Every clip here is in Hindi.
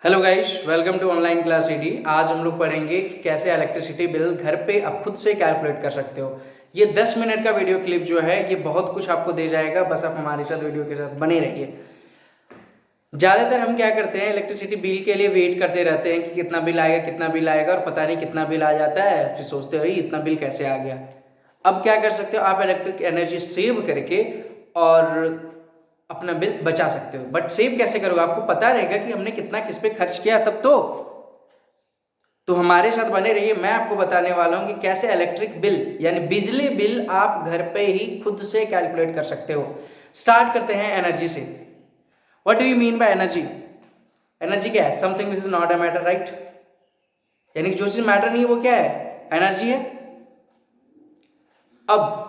Hello guys, welcome to online class ED. आज हम लोग पढ़ेंगे कि कैसे इलेक्ट्रिसिटी बिल घर पे आप खुद से कैलकुलेट कर सकते हो। ये 10 मिनट का वीडियो क्लिप जो है ये बहुत कुछ आपको दे जाएगा। बस आप हमारे साथ वीडियो के साथ बने रहिए। ज़्यादातर हम क्या करते हैं, इलेक्ट्रिसिटी बिल के लिए वेट करते रहते हैं कि कितना बिल आएगा कितना बिल आएगा, और पता नहीं कितना बिल आ जाता है। फिर सोचते हो इतना बिल कैसे आ गया। अब क्या कर सकते हो, आप इलेक्ट्रिक एनर्जी सेव करके और अपना बिल बचा सकते हो। बट सेव कैसे करोगे, आपको पता रहेगा कि हमने कितना किस पे खर्च किया तब तो हमारे साथ बने रहिए। मैं आपको बताने वाला हूं कि कैसे इलेक्ट्रिक बिल यानी बिजली बिल आप घर पे ही खुद से कैलकुलेट कर सकते हो। स्टार्ट करते हैं एनर्जी से। What do you mean by energy? Energy क्या है? Something which is not a matter, right? यानी कि जो चीज मैटर नहीं है वो क्या है? एनर्जी है। अब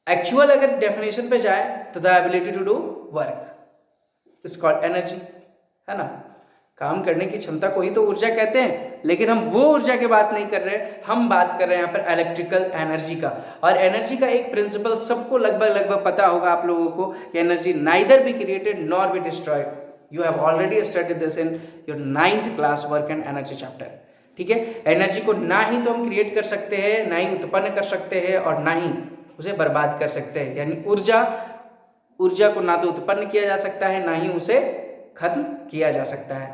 एक्चुअल अगर डेफिनेशन पे जाए तो the ability to do work is called energy, है ना। काम करने की क्षमता को ही तो ऊर्जा कहते हैं। लेकिन हम वो ऊर्जा की बात नहीं कर रहे, हम बात कर रहे हैं यहाँ पर इलेक्ट्रिकल एनर्जी का। और एनर्जी का एक प्रिंसिपल सबको लगभग पता होगा आप लोगों को कि energy neither be created nor be destroyed. You have already studied this in your 9th class work and energy chapter. ठीक है, एनर्जी को ना ही तो हम क्रिएट कर सकते हैं, ना ही उत्पन्न कर सकते हैं, और ना ही उसे बर्बाद कर सकते हैं। यानी ऊर्जा को ना तो उत्पन्न किया जा सकता है, ना ही उसे खत्म किया जा सकता है।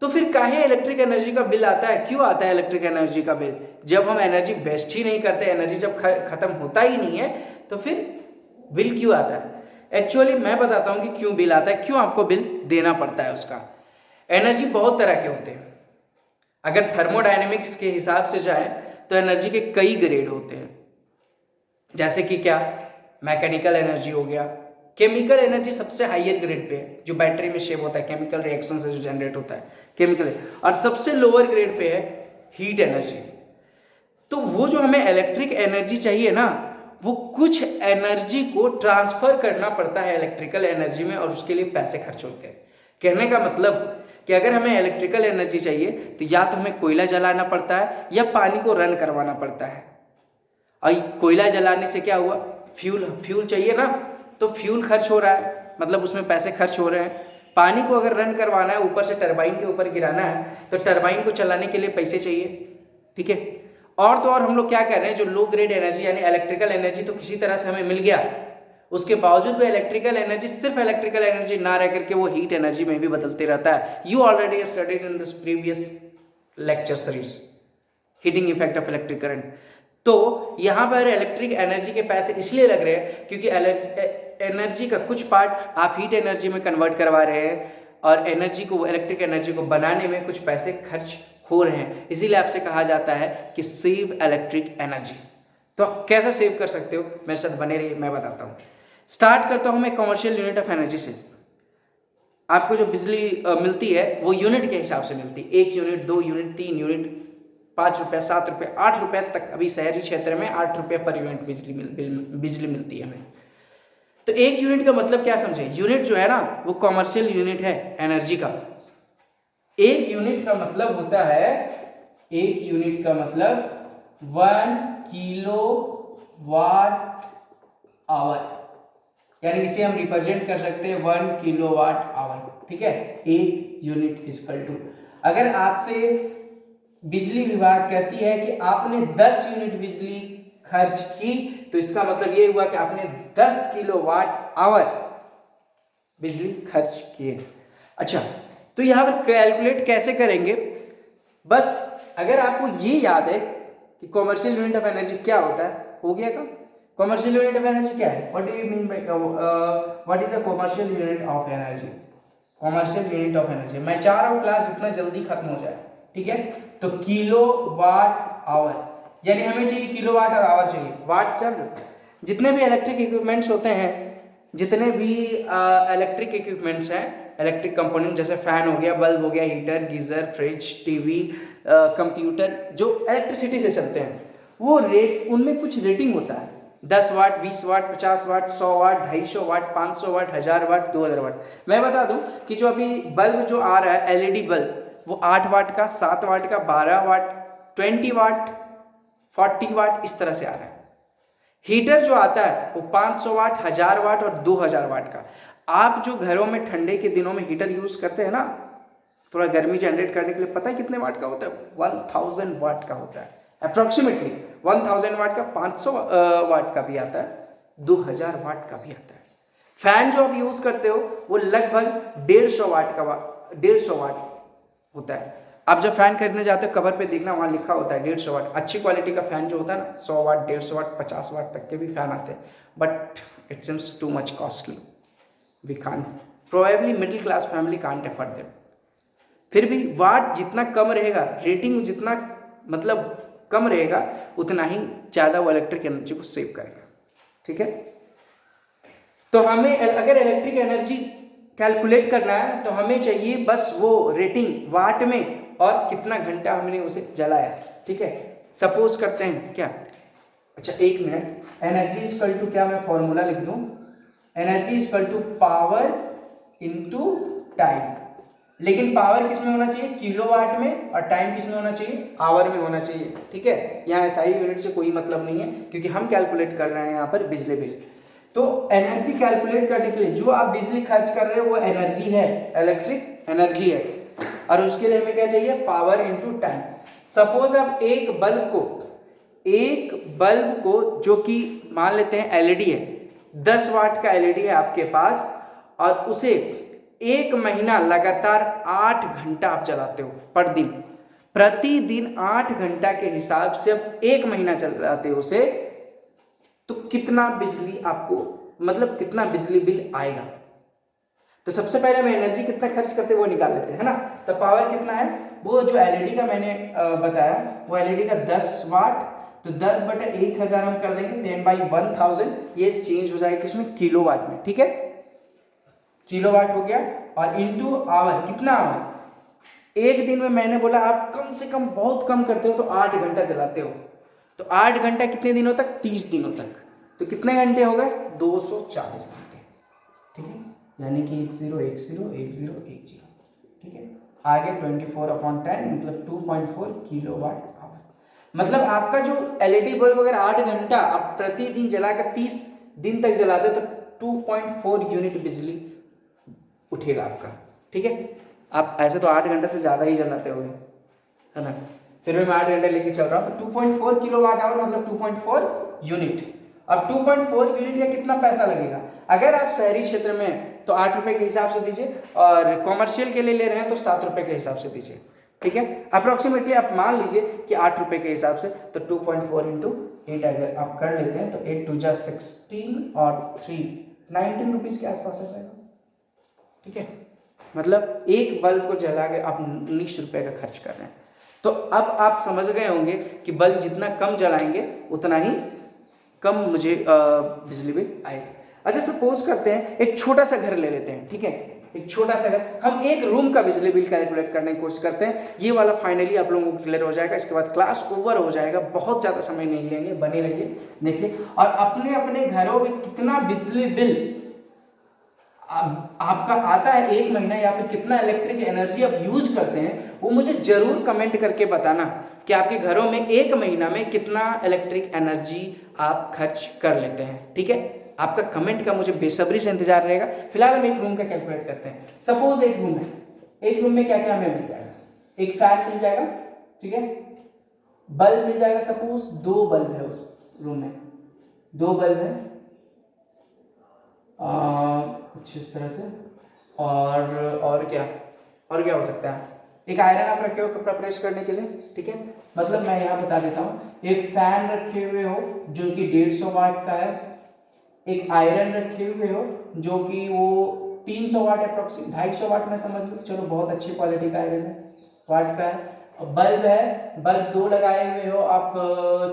तो फिर काहे इलेक्ट्रिक एनर्जी का बिल आता है? क्यों आता है इलेक्ट्रिक एनर्जी का बिल? जब हम एनर्जी वेस्ट ही नहीं करते, एनर्जी जब खत्म होता ही नहीं है, तो फिर बिल क्यों आता है? एक्चुअली मैं बताता हूं कि क्यों बिल आता है, क्यों आपको बिल देना पड़ता है उसका। एनर्जी बहुत तरह के होते हैं। अगर थर्मोडायनेमिक्स के हिसाब से जाए तो एनर्जी के कई ग्रेड होते हैं। जैसे कि क्या? मैकेनिकल एनर्जी हो गया। केमिकल एनर्जी सबसे हाईयर ग्रेड पे है, जो बैटरी में शेप होता है, केमिकल रिएक्शन से जो जनरेट होता है केमिकल। और सबसे लोअर ग्रेड पे है हीट एनर्जी। तो वो जो हमें इलेक्ट्रिक एनर्जी चाहिए ना, वो कुछ एनर्जी को ट्रांसफर करना पड़ता है इलेक्ट्रिकल एनर्जी में, और उसके लिए पैसे खर्च होते हैं। कहने का मतलब कि अगर हमें इलेक्ट्रिकल एनर्जी चाहिए तो या तो हमें कोयला जलाना पड़ता है या पानी को रन करवाना पड़ता है। और कोयला जलाने से क्या हुआ, फ्यूल चाहिए ना, तो फ्यूल खर्च हो रहा है, मतलब उसमें पैसे खर्च हो रहे हैं। पानी को अगर रन करवाना है, ऊपर से टरबाइन के ऊपर गिराना है, तो टरबाइन को चलाने के लिए पैसे चाहिए। ठीक है, और तो और हम लोग क्या कर रहे हैं, जो लो ग्रेड एनर्जी यानी इलेक्ट्रिकल एनर्जी तो किसी तरह से हमें मिल गया, उसके बावजूद वो इलेक्ट्रिकल एनर्जी सिर्फ इलेक्ट्रिकल एनर्जी ना रह करके वो हीट एनर्जी में भी बदलते रहता है। You already studied in this previous lecture series heating effect of electric current. तो यहां पर इलेक्ट्रिक एनर्जी के पैसे इसलिए लग रहे हैं क्योंकि एनर्जी का कुछ पार्ट आप हीट एनर्जी में कन्वर्ट करवा रहे हैं, और एनर्जी को, इलेक्ट्रिक एनर्जी को बनाने में कुछ पैसे खर्च हो रहे हैं। इसीलिए आपसे कहा जाता है कि सेव इलेक्ट्रिक एनर्जी। तो आप कैसे सेव कर सकते हो, मेरे साथ बने रहिए, मैं बताता हूं। स्टार्ट करता हूं मैं कमर्शियल यूनिट ऑफ एनर्जी से। आपको जो बिजली मिलती है वो यूनिट के हिसाब से मिलती है। 1 यूनिट, 2 यूनिट, 3 यूनिट, 5 रुपये, 7 रुपये, 8 रुपये तक। अभी शहरी क्षेत्र में 8 रुपये पर यूनिट बिजली मिलती है हमें। तो 1 यूनिट का मतलब क्या समझे? यूनिट जो है ना वो कॉमर्शियल यूनिट है एनर्जी का। 1 यूनिट का मतलब होता है, 1 यूनिट का मतलब 1 किलो वाट आवर, यानी इसे हम रिप्रेजेंट कर सकते हैं 1 किलोवाट आवर। ठीक है, 1 यूनिट इक्वल टू, अगर आपसे बिजली विभाग कहती है कि आपने 10 यूनिट बिजली खर्च की, तो इसका मतलब ये हुआ कि आपने 10 किलोवाट आवर बिजली खर्च किए। अच्छा, तो यहां पर कैलकुलेट कैसे करेंगे? बस अगर आपको ये याद है कि कॉमर्शियल यूनिट ऑफ एनर्जी क्या होता है, हो गया काम। कॉमर्शियल यूनिट ऑफ एनर्जी क्या है? What do you mean by what is the commercial unit of energy? Commercial unit of energy, मैं चाह रहा हूं क्लास जितना जल्दी खत्म हो जाए। ठीक है, तो किलोवाट आवर, यानी हमें चाहिए किलोवाट और आवर चाहिए। वाट चल, जितने भी इलेक्ट्रिक इक्विपमेंट्स होते हैं, जितने भी इलेक्ट्रिक इक्विपमेंट्स हैं, इलेक्ट्रिक कंपोनेंट, जैसे फैन हो गया, बल्ब हो गया, heater, geyser, fridge, TV, computer, जो इलेक्ट्रिसिटी से चलते हैं, वो रेट, उनमें कुछ रेटिंग होता है। 10 वाट, 20 वाट, 50 वाट, 100 वाट, 250 वाट, 500 वाट, 1000 वाट, 2000 वाट। मैं बता दूं कि जो अभी बल्ब जो आ रहा है एलईडी बल्ब, वो 8 वाट का, 7 वाट का, 12 वाट, 20 वाट, 40 वाट, इस तरह से आ रहा है। हीटर जो आता है वो 500 वाट, 1000 वाट और 2000 वाट का। आप जो घरों में ठंडे के दिनों में हीटर यूज करते हैं ना, थोड़ा गर्मी जनरेट करने के लिए, पता है कितने वाट का होता है? 1000 वाट का होता है अप्रोक्सीमेटली। 1000 वाट का, 500 वाट का भी आता है, 2000 वाट का भी आता है। फैन जो आप यूज करते हो वो लगभग 150 वाट का 150 वाट होता है। आप जब फैन खरीदने जाते हो कवर पे देखना, वहां लिखा होता है 150 वाट। अच्छी क्वालिटी का फैन जो होता है ना, 100 वाट, 150 वाट, 50 वाट तक के भी फैन आते हैं, but it seems too much costly. We can't, probably middle class family can't afford them. फिर भी वाट जितना कम रहेगा, रेटिंग जितना मतलब कम रहेगा, उतना ही ज़्यादा वो इलेक्ट्रिक एनर्जी को सेव करेगा। ठीक है, तो हमें अगर इलेक्ट्रिक एनर्जी कैलकुलेट करना है तो हमें चाहिए बस वो रेटिंग वाट में और कितना घंटा हमने उसे जलाया। ठीक है, सपोज करते हैं क्या, अच्छा एक मिनट, एनर्जी इजकल टू क्या मैं फॉर्मूला लिख दूं, energy is equal to power into time. लेकिन पावर किस में होना चाहिए? किलोवाट में, और टाइम किस में होना चाहिए? आवर में होना चाहिए। ठीक है, यहाँ एसआई यूनिट से कोई मतलब नहीं है, क्योंकि हम कैलकुलेट कर रहे हैं यहाँ पर बिजली बिल। तो एनर्जी कैलकुलेट करने के लिए जो आप बिजली खर्च कर रहे हो वो एनर्जी है, इलेक्ट्रिक एनर्जी है, और उसके लिए हमें क्या चाहिए? Power into time. सपोज आप एक बल्ब को जो कि मान लेते हैं एलईडी है, 10 वाट का एलईडी है आपके पास, और उसे 1 महीना लगातार 8 घंटा आप जलाते हो पर दिन, प्रतिदिन 8 घंटा के हिसाब से अब 1 महीना चलाते हो उसे, तो कितना बिजली आपको, मतलब कितना बिजली बिल आएगा? तो सबसे पहले हम एनर्जी कितना खर्च करते हैं वो निकाल लेते हैं, है ना। तो पावर कितना है, वो जो एलईडी का मैंने बताया, वो एलईडी का 10 वाट, तो 10/1000 हम कर देंगे, 10/1000, ये चेंज हो जाएगा किसमें? किलोवाट में। ठीक है, किलोवाट हो गया, और इनटू आवर, कितना आवर? एक दिन में मैंने बोला आप कम से कम बहुत कम करते हो तो 8 घंटा जलाते हो, तो 8 घंटा कितने दिनों तक? 30 दिनों तक। तो कितने घंटे हो गए? 240 घंटे। ठीक है, यानी कि 10101010। ठीक है, आगे 24/10 मतलब 2.4 किलोवाट आवर। मतलब आपका जो एलईडी बल्ब अगर 8 घंटा आप प्रतिदिन जलाकर 30 दिन तक जलाते हो तो 2.4 यूनिट बिजली उठेगा आपका। ठीक है, आप ऐसे तो 8 घंटे से ज़्यादा ही जलाते होंगे, है ना, फिर भी मैं 8 घंटे लेके चल रहा हूँ, तो 2.4 किलोवाट आवर मतलब 2.4 यूनिट। अब 2.4 यूनिट का कितना पैसा लगेगा? अगर आप शहरी क्षेत्र में तो 8 रुपये के हिसाब से दीजिए, और कॉमर्शियल के लिए ले रहे हैं तो 7 रुपये के हिसाब से दीजिए। ठीक है, अप्रोक्सीमेटली आप मान लीजिए कि 8 रुपये के हिसाब से, तो 2.4 इंटू 8 अगर आप कर लेते हैं तो 8 2 जा 16 और 3 19 रुपीज़ के आसपास आ जाएगा। ठीक है, मतलब एक बल्ब को जला के आप 19 रुपये का खर्च कर रहे हैं। तो अब आप समझ गए होंगे कि बल्ब जितना कम जलाएंगे उतना ही कम मुझे बिजली बिल आएगा। अच्छा, सपोज करते हैं एक छोटा सा घर ले लेते हैं। ठीक है, एक छोटा सा घर, हम एक रूम का बिजली बिल कैलकुलेट करने की कोशिश करते हैं। ये वाला फाइनली आप लोगों को क्लियर हो जाएगा, इसके बाद क्लास ओवर हो जाएगा। बहुत ज़्यादा समय नहीं लेंगे, बने रहिए, देखिए, और अपने अपने घरों में कितना बिजली बिल आपका आता है एक महीना, या फिर कितना इलेक्ट्रिक एनर्जी आप यूज करते हैं, वो मुझे जरूर कमेंट करके बताना कि आपके घरों में एक महीना में कितना इलेक्ट्रिक एनर्जी आप खर्च कर लेते हैं। ठीक है, आपका कमेंट का मुझे बेसब्री से इंतजार रहेगा। फिलहाल हम एक रूम का कैलकुलेट करते हैं। सपोज एक रूम है, एक रूम में क्या क्या हमें मिल जाएगा? एक फैन मिल जाएगा, ठीक है, बल्ब मिल जाएगा, सपोज 2 बल्ब है उस रूम में, 2 बल्ब है, कुछ इस तरह से, और क्या हो सकता है? एक आयरन आप रखे हो कपड़ा प्रेस करने के लिए। ठीक है, मतलब मैं यहाँ बता देता हूँ, एक फैन रखे हुए हो जो कि 150 वाट का है, एक आयरन रखे हुए हो जो कि वो 300 वाट अप्रोक्सीमेट, 250 वाट में समझ लो, चलो बहुत अच्छी क्वालिटी का आयरन है, वाट का है। बल्ब है, बल्ब 2 लगाए हुए हो आप,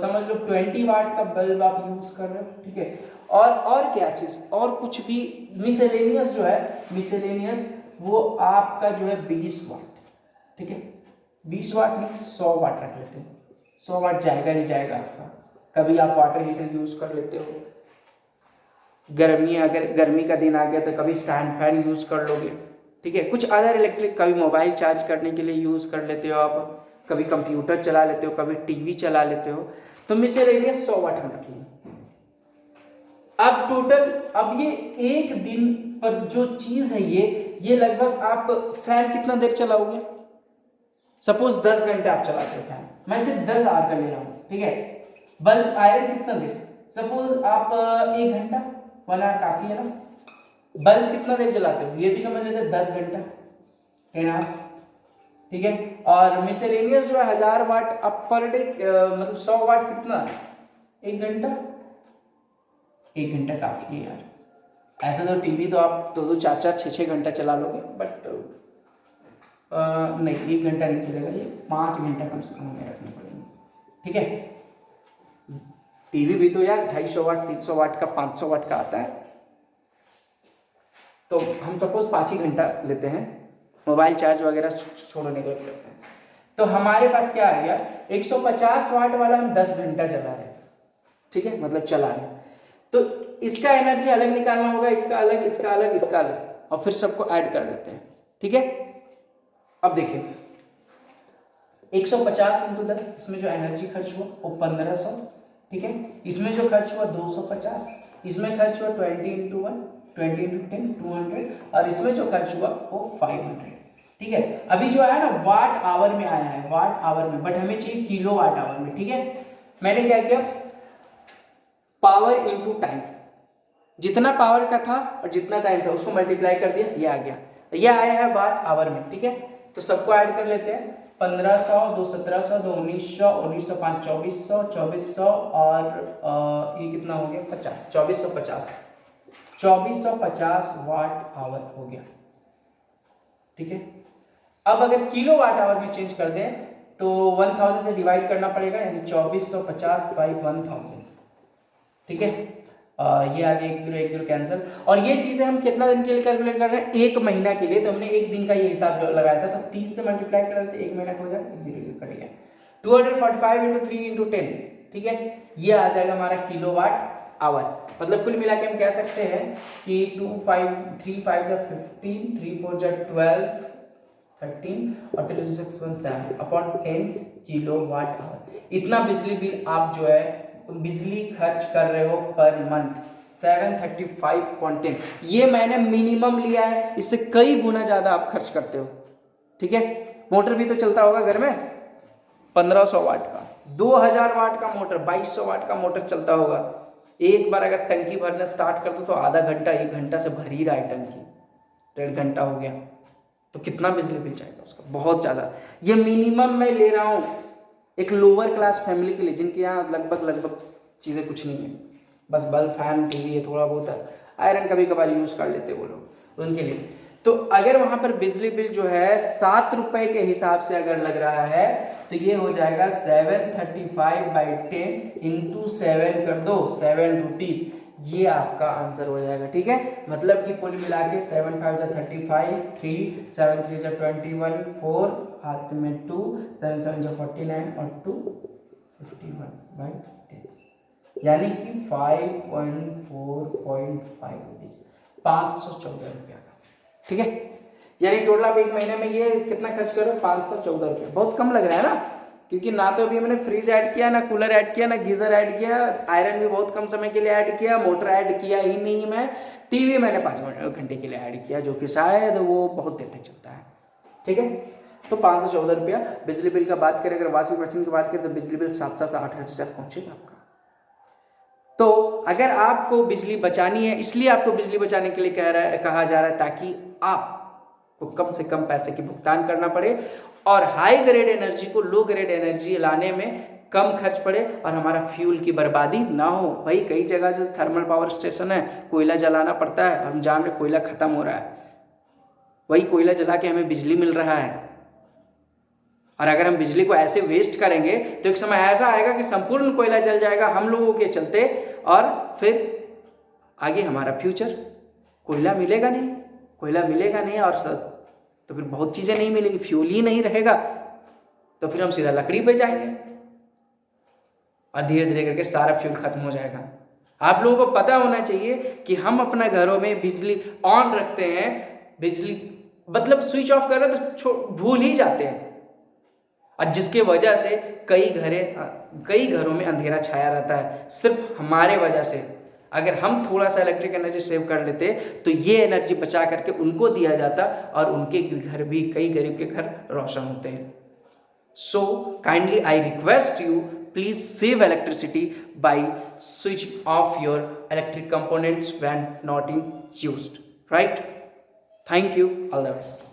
समझ लो 20 वाट का बल्ब आप यूज कर रहे हो। ठीक है, और क्या चीज़, और कुछ भी मिसेलेनियस जो है, मिसेलेनियस वो आपका जो है 20 वाट। ठीक है, 20 वाट में 100 वाट रख लेते हैं, 100 वाट जाएगा ही जाएगा आपका। कभी आप वाटर हीटर यूज कर लेते हो, अगर गर्मी का दिन आ गया तो कभी स्टैंड फैन यूज कर लोगे। ठीक है, कुछ अदर इलेक्ट्रिक, कभी मोबाइल चार्ज करने के लिए यूज कर लेते हो आप, कभी कंप्यूटर चला लेते हो, कभी टीवी चला लेते हो, तो मिसेलेनियस 100 वाट हम रख लेंगे। अब टोटल, अब ये एक दिन पर जो चीज है ये लगभग आप फैन कितना देर चलाओगे? सपोज 10 घंटे आप चलाते हो फैन, मैं सिर्फ 10 आवर का ले रहा हूँ, ठीक है। बल्ब आयरन कितना देर? सपोज आप 1 घंटा, 1 आवर काफी है ना। बल्ब कितना देर चलाते हो? ये भी समझ लेते हैं 10 घंटा, 10 आवर्स, ठीक है। और मिसलेनियस जो है 1000 वाट अब पर डे, मतलब 100 वाट कितना? 1 घंटा। 1 घंटा काफी है यार। ऐसे तो टीवी तो आप 2-2, 4-4, 6-6 घंटा चला लोगे, बट नहीं, 1 घंटा नहीं चलेगा, ये 5 घंटा कम से कम हमें रखने पड़ेंगे, ठीक है। टीवी भी तो यार 250 वाट, 300 वाट का, 500 वाट का आता है, तो हम सपोज 5 ही घंटा लेते हैं, मोबाइल चार्ज वगैरह छोड़ने के लिए करते हैं। तो हमारे पास क्या आ गया? 150 वाट वाला हम 10 घंटा चला रहे हैं, ठीक है, मतलब चला रहे हैं। तो इसका एनर्जी अलग निकालना होगा, इसका अलग, इसका अलग, इसका अलग, और फिर सबको ऐड कर देते हैं, ठीक है। अब देखिए 150 इंटू 10, इसमें जो एनर्जी खर्च हुआ वो 1500, ठीक है। इसमें जो खर्च हुआ 250, इसमें खर्च हुआ 20 इंटू 1, 20 इंटू 10, 200, और इसमें जो खर्च हुआ वो 500, ठीक है। अभी जो है ना वाट आवर में आया है, वाट आवर में, बट हमें चाहिए किलो वाट आवर में, ठीक है। मैंने क्या किया? पावर इंटू टाइम, जितना पावर का था और जितना टाइम था उसको मल्टीप्लाई कर दिया, ये आ गया, ये आया है वाट आवर में, ठीक है। तो सबको ऐड कर लेते हैं, 1500, 2 1700, 2 1900, 1900 5 2400, 2400 और ये कितना हो गया? 50, 2450, 2450 वाट आवर हो गया, ठीक है। अब अगर किलो वाट आवर में चेंज कर दें तो 1000 से डिवाइड करना पड़ेगा, यानी 2450 बाई 1000, ठीक है। ये आ गया 1010 कैंसिल। और ये चीजें हम कितना दिन के लिए कैलकुलेट कर रहे हैं? 1 महीना के लिए, तो हमने 1 दिन का ये हिसाब जो लगाया था, तो 30 से मल्टीप्लाई कर रहे थे, 1 महीना हो जाएगा, 0 कट गया, 245 इंटू 3 इंटू 10, ठीक है। ये आ जाएगा हमारा किलो वाट आवर। मतलब कुल मिला के हम कह सकते हैं कि 2 5 3 5 जा 15, 3 4 जा 12, 13 और 3 6 1 7 अपॉन 10 किलो वाट आवर। इतना बिजली बिल आप जो है बिजली खर्च कर रहे हो पर मंथ, 735.10। ये मैंने मिनिमम लिया है, इससे कई गुना ज्यादा आप खर्च करते हो, ठीक है। मोटर भी तो चलता होगा घर में, 1500 वाट का, 2000 वाट का मोटर, 2200 वाट का मोटर चलता होगा। एक बार अगर टंकी भरना स्टार्ट कर दो तो आधा घंटा 1 घंटा से भर ही रहा है टंकी, 1.5 घंटा हो गया, तो कितना बिजली बिल जाएगा उसका? बहुत ज्यादा। ये मिनिमम मैं ले रहा हूँ एक लोअर क्लास फैमिली के लिए, जिनके यहाँ लगभग चीज़ें कुछ नहीं है, बस बल्ब, फैन, टीवी है, थोड़ा बहुत है, आयरन कभी कभार यूज़ कर लेते वो लोग, उनके लिए। तो अगर वहाँ पर बिजली बिल जो है 7 रुपए के हिसाब से अगर लग रहा है तो ये हो जाएगा 735/10 इंटू 7 कर दो, 7 रुपीज़, ये आपका आंसर हो जाएगा, ठीक है। मतलब कि कुल मिला के 7 5 35, 3 7 3 21, 4 हाथ में 2, 7 7 49 और 2 51/10, यानी कि 514.5 रुपीज, 514 रुपया का, ठीक है। यानी टोटल आप 1 महीने में ये कितना खर्च करो? 514 रुपया। बहुत कम लग रहा है ना, क्योंकि ना तो अभी मैंने फ्रिज ऐड किया, ना कूलर ऐड किया, ना गीजर ऐड किया, आयरन भी बहुत कम समय के लिए ऐड किया, मोटर ऐड किया ही नहीं मैं, टीवी मैंने 5 घंटे के लिए ऐड किया, जो कि शायद वो बहुत देर तक चलता है, ठीक है। तो 514 रुपया बिजली बिल का बात करें, अगर वॉशिंग मशीन की बात करें तो बिजली बिल 7-8 हज़ार पहुंचेगा आपका। तो अगर आपको बिजली बचानी है, इसलिए आपको बिजली बचाने के लिए कहा जा रहा है, ताकि आपको कम से कम पैसे की भुगतान करना पड़े और हाई ग्रेड एनर्जी को लो ग्रेड एनर्जी लाने में कम खर्च पड़े और हमारा फ्यूल की बर्बादी ना हो। भाई कई जगह जो थर्मल पावर स्टेशन है, कोयला जलाना पड़ता है, हम जान रहे कोयला खत्म हो रहा है, वही कोयला जला के हमें बिजली मिल रहा है। और अगर हम बिजली को ऐसे वेस्ट करेंगे तो एक समय ऐसा आएगा कि संपूर्ण कोयला जल जाएगा हम लोगों के चलते, और फिर आगे हमारा फ्यूचर, कोयला मिलेगा नहीं, कोयला मिलेगा नहीं, और तो फिर बहुत चीजें नहीं मिलेंगी, फ्यूल ही नहीं रहेगा, तो फिर हम सीधा लकड़ी पे जाएंगे और धीरे धीरे करके सारा फ्यूल खत्म हो जाएगा। आप लोगों को पता होना चाहिए कि हम अपना घरों में बिजली ऑन रखते हैं, बिजली मतलब स्विच ऑफ कर रहे तो भूल ही जाते हैं, और जिसके वजह से कई घरों में अंधेरा छाया रहता है, सिर्फ हमारे वजह से। अगर हम थोड़ा सा इलेक्ट्रिक एनर्जी सेव कर लेते तो ये एनर्जी बचा करके उनको दिया जाता और उनके घर भी, कई गरीब के घर रोशन होते हैं. So kindly I request you, please save electricity by switching off your electric components when not in used. Right? Thank you. All the best.